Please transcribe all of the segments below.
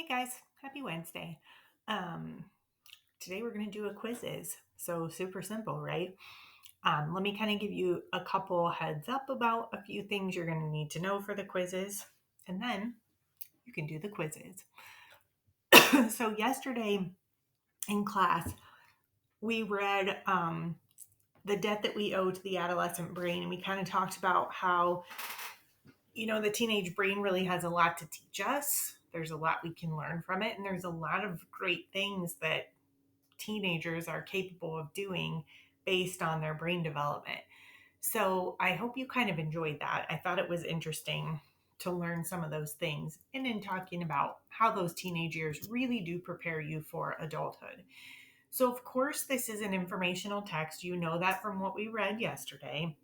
Guys, happy Wednesday. Um, Today we're going to do a quizzes. So super simple, right? Let me kind of give you a couple heads up about a few things you're going to need to know for the quizzes, and then you can do the quizzes. So yesterday in class, we read The Debt That We Owe to the Adolescent Brain, and we kind of talked about how, the teenage brain really has a lot to teach us. There's a lot we can learn from it, and there's a lot of great things that teenagers are capable of doing based on their brain development. So I hope you kind of enjoyed that. I thought it was interesting to learn some of those things and in talking about how those teenage years really do prepare you for adulthood. So, of course, this is an informational text. You know that from what we read yesterday.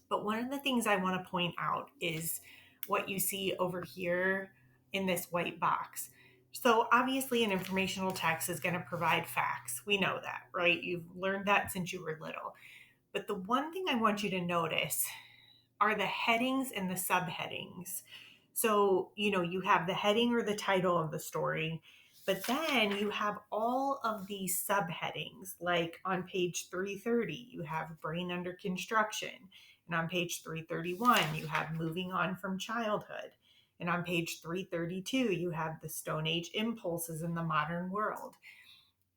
But one of the things I want to point out is what you see over here in this white box. So, obviously, an informational text is going to provide facts. We know that, right? You've learned that since you were little. But the one thing I want you to notice are the headings and the subheadings. So, you have the heading or the title of the story, but then you have all of these subheadings. Like on page 330, you have brain under construction. And on page 331, you have moving on from childhood. And on page 332, you have the Stone Age impulses in the modern world.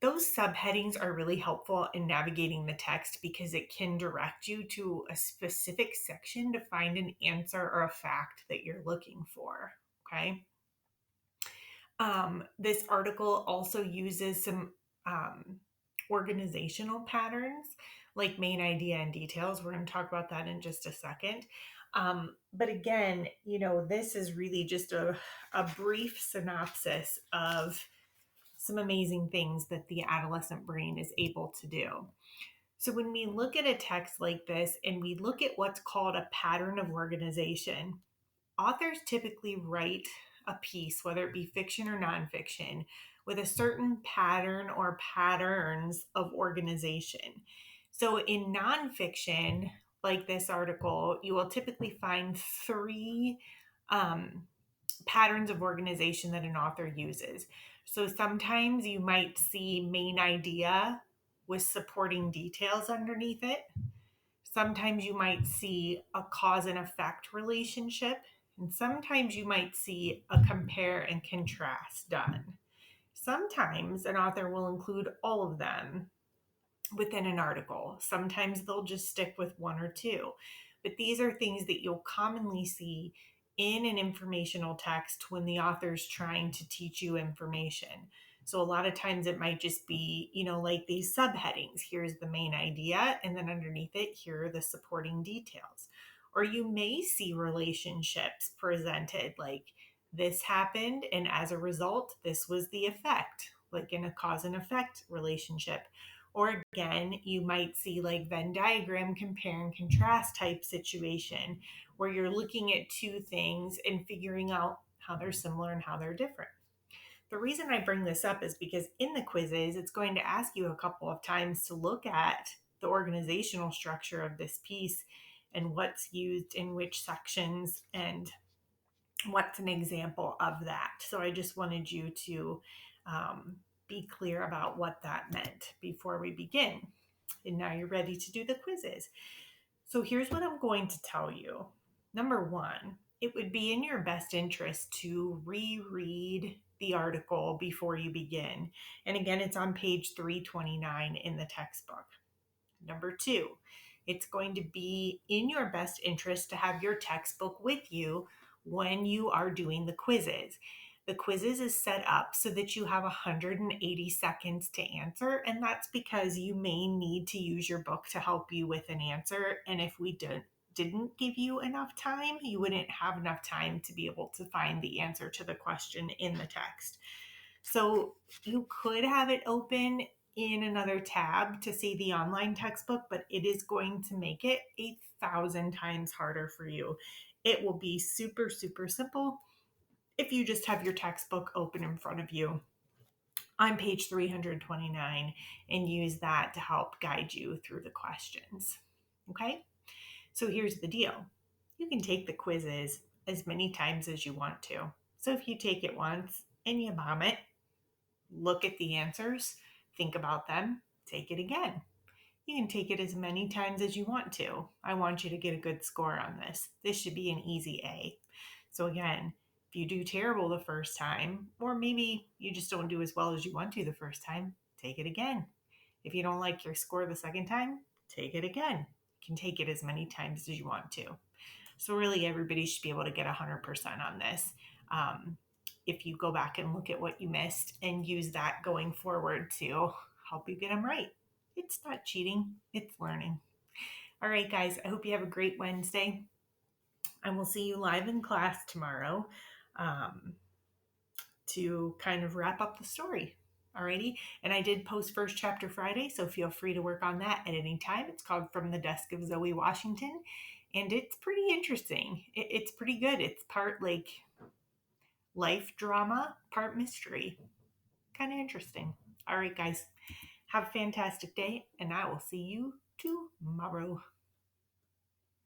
Those subheadings are really helpful in navigating the text because it can direct you to a specific section to find an answer or a fact that you're looking for. Okay. This article also uses some organizational patterns like main idea and details. We're going to talk about that in just a second. But again, this is really just a brief synopsis of some amazing things that the adolescent brain is able to do. So, when we look at a text like this and we look at what's called a pattern of organization, authors typically write a piece, whether it be fiction or nonfiction, with a certain pattern or patterns of organization. So, in nonfiction, like this article, you will typically find three um, patterns of organization that an author uses. So sometimes you might see main idea with supporting details underneath it. Sometimes you might see a cause and effect relationship. And sometimes you might see a compare and contrast done. Sometimes an author will include all of them within an article. Sometimes they'll just stick with one or two. But these are things that you'll commonly see in an informational text when the author's trying to teach you information. So a lot of times it might just be, like these subheadings. Here's the main idea, and then underneath it, here are the supporting details. Or you may see relationships presented like this happened, and as a result, this was the effect, like in a cause and effect relationship. Or again, you might see like Venn diagram compare and contrast type situation where you're looking at two things and figuring out how they're similar and how they're different. The reason I bring this up is because in the quizzes, it's going to ask you a couple of times to look at the organizational structure of this piece and what's used in which sections and what's an example of that. So I just wanted you to be clear about what that meant before we begin. And now you're ready to do the quizzes. So here's what I'm going to tell you. Number one, it would be in your best interest to reread the article before you begin. And again, it's on page 329 in the textbook. Number two, it's going to be in your best interest to have your textbook with you when you are doing the quizzes. The quizzes is set up so that you have 180 seconds to answer, and that's because you may need to use your book to help you with an answer. And if we didn't give you enough time, you wouldn't have enough time to be able to find the answer to the question in the text. So you could have it open in another tab to see the online textbook, but it is going to make it 1,000 times harder for you. It will be super, super simple if you just have your textbook open in front of you on page 329 and use that to help guide you through the questions. Okay, so here's the deal. You can take the quizzes as many times as you want to. So if you take it once, and you bomb it, look at the answers, think about them, take it again. You can take it as many times as you want to. I want you to get a good score on this. This should be an easy A. So, again, if you do terrible the first time, or maybe you just don't do as well as you want to the first time, take it again. If you don't like your score the second time, take it again. You can take it as many times as you want to. So, really, everybody should be able to get 100% on this. Um, if you go back and look at what you missed and use that going forward to help you get them right. It's not cheating, it's learning. All right, guys, I hope you have a great Wednesday. And we'll see you live in class tomorrow um, to kind of wrap up the story. Alrighty. And I did post First Chapter Friday, so feel free to work on that at any time. It's called From the Desk of Zoe Washington. And it's pretty interesting. It's pretty good. It's part like life drama, part mystery. Kind of interesting. All right, guys. Have a fantastic day, and I will see you tomorrow.